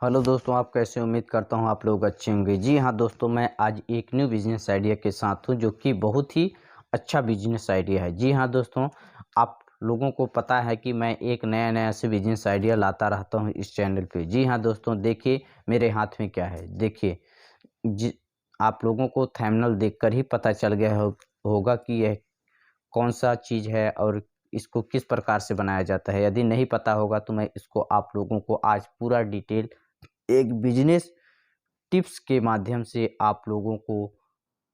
Hello दोस्तों, आप कैसे? उम्मीद करता हूँ आप लोग अच्छे होंगे। जी हाँ दोस्तों, मैं आज एक न्यू बिजनेस आइडिया के साथ हूँ जो कि बहुत ही अच्छा बिजनेस आइडिया है। जी हाँ दोस्तों, आप लोगों को पता है कि मैं एक नया नया से बिजनेस आइडिया लाता रहता हूँ इस चैनल पे। जी हाँ दोस्तों, देखिए मेरे हाथ में क्या है। देखिए जी, आप लोगों को थंबनेल देखकर ही पता चल गया होगा कि यह कौन सा चीज़ है और इसको किस प्रकार से बनाया जाता है। यदि नहीं पता होगा तो मैं इसको आप लोगों को आज पूरा डिटेल एक बिजनेस टिप्स के माध्यम से आप लोगों को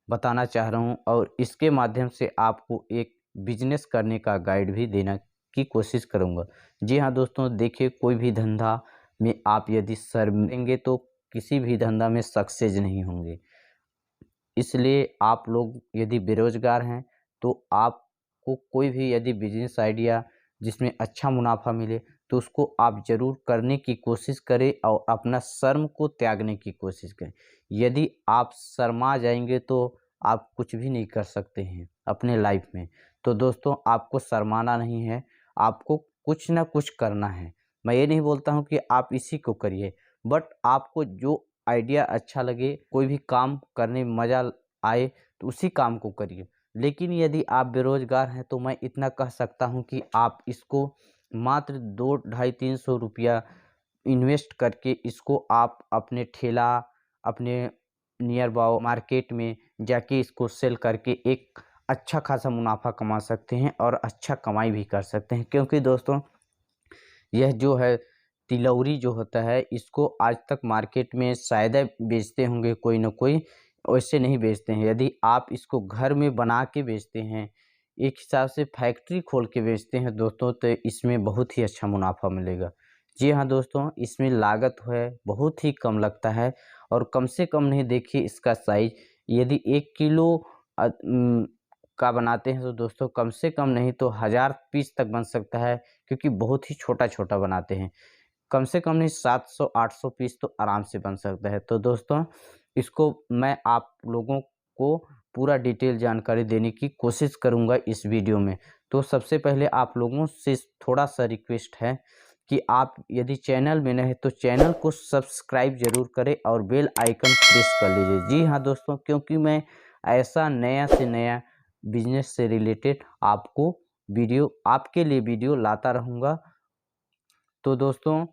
बताना चाह रहा हूँ और इसके माध्यम से आपको एक बिजनेस करने का गाइड भी देना की कोशिश करूँगा। जी हाँ दोस्तों, देखिए कोई भी धंधा में आप यदि शर्मेंगे तो किसी भी धंधा में सक्सेस नहीं होंगे। इसलिए आप लोग यदि बेरोज़गार हैं तो आपको कोई भी यदि बिज़नेस आइडिया जिसमें अच्छा मुनाफ़ा मिले तो उसको आप ज़रूर करने की कोशिश करें और अपना शर्म को त्यागने की कोशिश करें। यदि आप शर्मा जाएँगे तो आप कुछ भी नहीं कर सकते हैं अपने लाइफ़ में। तो दोस्तों, आपको शर्माना नहीं है, आपको कुछ न कुछ करना है। मैं ये नहीं बोलता हूँ कि आप इसी को करिए, बट आपको जो आइडिया अच्छा लगे, कोई भी काम करने में मज़ा आए तो उसी काम को करिए। लेकिन यदि आप बेरोज़गार हैं तो मैं इतना कह सकता हूँ कि आप इसको मात्र 2 ढाई 300 रुपया इन्वेस्ट करके इसको आप अपने ठेला, अपने नियर अबाउट मार्केट में जाके इसको सेल करके एक अच्छा खासा मुनाफ़ा कमा सकते हैं और अच्छा कमाई भी कर सकते हैं। क्योंकि दोस्तों, यह जो है तिलौरी जो होता है इसको आज तक मार्केट में शायद बेचते होंगे कोई न कोई, वैसे नहीं बेचते हैं। यदि आप इसको घर में बना के बेचते हैं, एक हिसाब से फैक्ट्री खोल के बेचते हैं दोस्तों, तो इसमें बहुत ही अच्छा मुनाफा मिलेगा। जी हाँ दोस्तों, इसमें लागत है बहुत ही कम लगता है और कम से कम नहीं, देखिए इसका साइज यदि 1 किलो का बनाते हैं तो दोस्तों कम से कम नहीं तो 1000 पीस तक बन सकता है, क्योंकि बहुत ही छोटा-छोटा बनाते हैं। कम से कम नहीं 700-800 पीस तो आराम से बन सकता है। तो दोस्तों, इसको मैं आप लोगों को पूरा डिटेल जानकारी देने की कोशिश करूँगा इस वीडियो में। तो सबसे पहले आप लोगों से थोड़ा-सा रिक्वेस्ट है कि आप यदि चैनल में नए हैं तो चैनल को सब्सक्राइब ज़रूर करें और बेल आइकन प्रेस कर लीजिए। जी हाँ दोस्तों, क्योंकि मैं ऐसा नया से नया बिज़नेस से रिलेटेड आपके लिए वीडियो लाता रहूँगा। तो दोस्तों,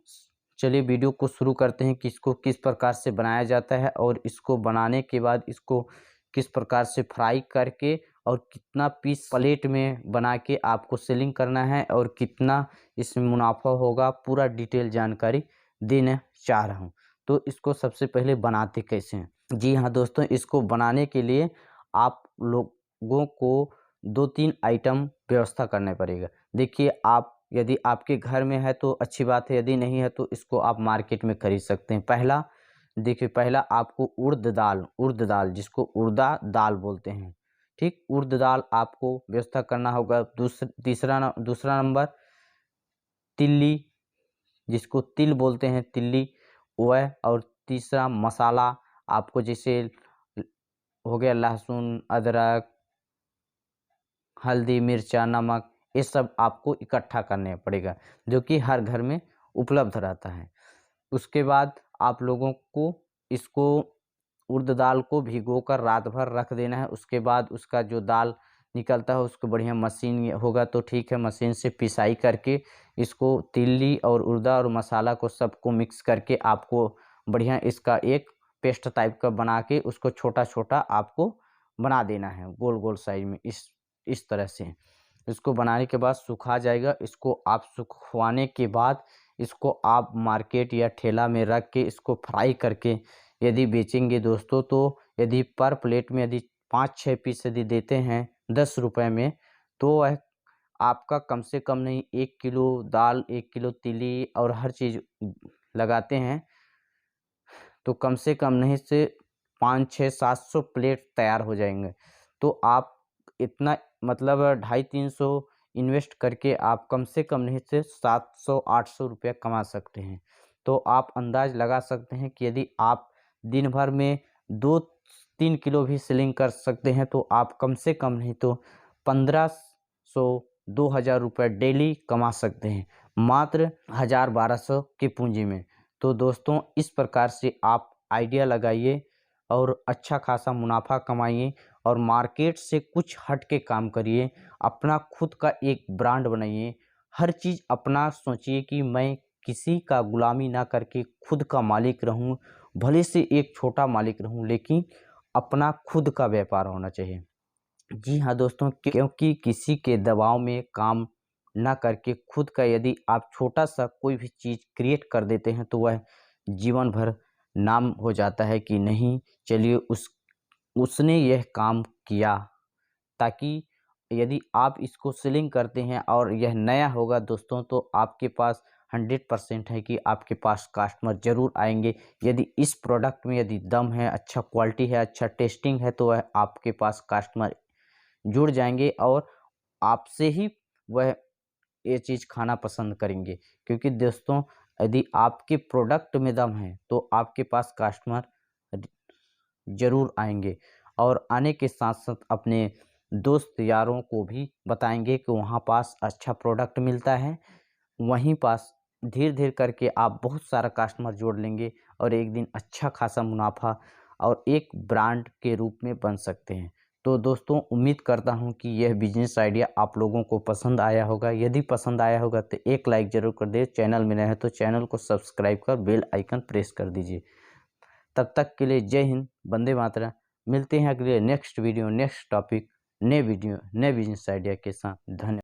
चलिए वीडियो को शुरू करते हैं कि इसको किस प्रकार से बनाया जाता है और इसको बनाने के बाद इसको किस प्रकार से फ्राई करके और कितना पीस प्लेट में बना के आपको सेलिंग करना है और कितना इसमें मुनाफा होगा, पूरा डिटेल जानकारी देना चाह रहा हूँ। तो इसको सबसे पहले बनाते कैसे हैं? जी हाँ दोस्तों, इसको बनाने के लिए आप लोगों को 2-3 आइटम व्यवस्था करना पड़ेगा। देखिए, आप यदि आपके घर में है तो अच्छी बात है, यदि नहीं है तो इसको आप मार्केट में खरीद सकते हैं। पहला आपको उड़द दाल जिसको उड़दा दाल बोलते हैं, ठीक? उड़द दाल आपको व्यवस्था करना होगा। दूसरा नंबर तिल्ली, जिसको तिल बोलते हैं, तिल्ली वह। और तीसरा मसाला आपको जैसे हो गया लहसुन, अदरक, हल्दी, मिर्चा, नमक, ये सब आपको इकट्ठा करने पड़ेगा, जो कि हर घर में उपलब्ध रहता है। उसके बाद आप लोगों को इसको उड़द दाल को भिगोकर रात भर रख देना है। उसके बाद उसका जो दाल निकलता है उसको बढ़िया मशीन होगा तो ठीक है, मशीन से पिसाई करके इसको तिल्ली और उड़दा और मसाला को सबको मिक्स करके आपको बढ़िया इसका एक पेस्ट टाइप का बना के उसको छोटा-छोटा आपको बना देना है, गोल-गोल साइज़ में। इस तरह से इसको बनाने के बाद सूखा जाएगा। इसको आप सुखवाने के बाद इसको आप मार्केट या ठेला में रख के इसको फ्राई करके यदि बेचेंगे दोस्तों, तो यदि पर प्लेट में यदि 5-6 पीस यदि देते हैं 10 रुपए में, तो वह आपका कम से कम नहीं 1 किलो दाल, 1 किलो तिली और हर चीज़ लगाते हैं तो कम से कम नहीं से 500-600-700 प्लेट तैयार हो जाएँगे। तो आप इतना मतलब 250-300 इन्वेस्ट करके आप कम से कम नहीं से 700-800 रुपया कमा सकते हैं। तो आप अंदाज़ लगा सकते हैं कि यदि आप दिन भर में 2-3 किलो भी सेलिंग कर सकते हैं तो आप कम से कम नहीं तो 1500-2000 रुपये डेली कमा सकते हैं, मात्र 1000-1200 की पूँजी में। तो दोस्तों इस प्रकार से आप आइडिया लगाइए और अच्छा खासा मुनाफा कमाइए और मार्केट से कुछ हट के काम करिए। अपना खुद का एक ब्रांड बनाइए। हर चीज़ अपना सोचिए कि मैं किसी का गुलामी ना करके खुद का मालिक रहूं। भले से एक छोटा मालिक रहूं, लेकिन अपना खुद का व्यापार होना चाहिए। जी हाँ दोस्तों, क्योंकि किसी के दबाव में काम ना करके खुद का यदि आप छोटा सा कोई भी चीज़ क्रिएट कर देते हैं तो वह जीवन भर नाम हो जाता है कि नहीं, चलिए उसने यह काम किया। ताकि यदि आप इसको सेलिंग करते हैं और यह नया होगा दोस्तों, तो आपके पास 100% है कि आपके पास कस्टमर ज़रूर आएंगे। यदि इस प्रोडक्ट में यदि दम है, अच्छा क्वालिटी है, अच्छा टेस्टिंग है, तो वह आपके पास कस्टमर जुड़ जाएंगे और आपसे ही वह ये चीज़ खाना पसंद करेंगे। क्योंकि दोस्तों यदि आपके प्रोडक्ट में दम है तो आपके पास कस्टमर ज़रूर आएंगे और आने के साथ साथ अपने दोस्त यारों को भी बताएंगे कि वहाँ पास अच्छा प्रोडक्ट मिलता है। वहीं पास धीरे धीरे करके आप बहुत सारा कस्टमर जोड़ लेंगे और एक दिन अच्छा खासा मुनाफा और एक ब्रांड के रूप में बन सकते हैं। तो दोस्तों उम्मीद करता हूं कि यह बिजनेस आइडिया आप लोगों को पसंद आया होगा। यदि पसंद आया होगा तो एक लाइक ज़रूर कर दे। चैनल में नए हैं तो चैनल को सब्सक्राइब कर बेल आइकन प्रेस कर दीजिए। तब तक के लिए जय हिंद, वंदे मातरम। मिलते हैं अगले नेक्स्ट वीडियो, नेक्स्ट टॉपिक, नए वीडियो, नए बिजनेस आइडिया के साथ। धन्यवाद।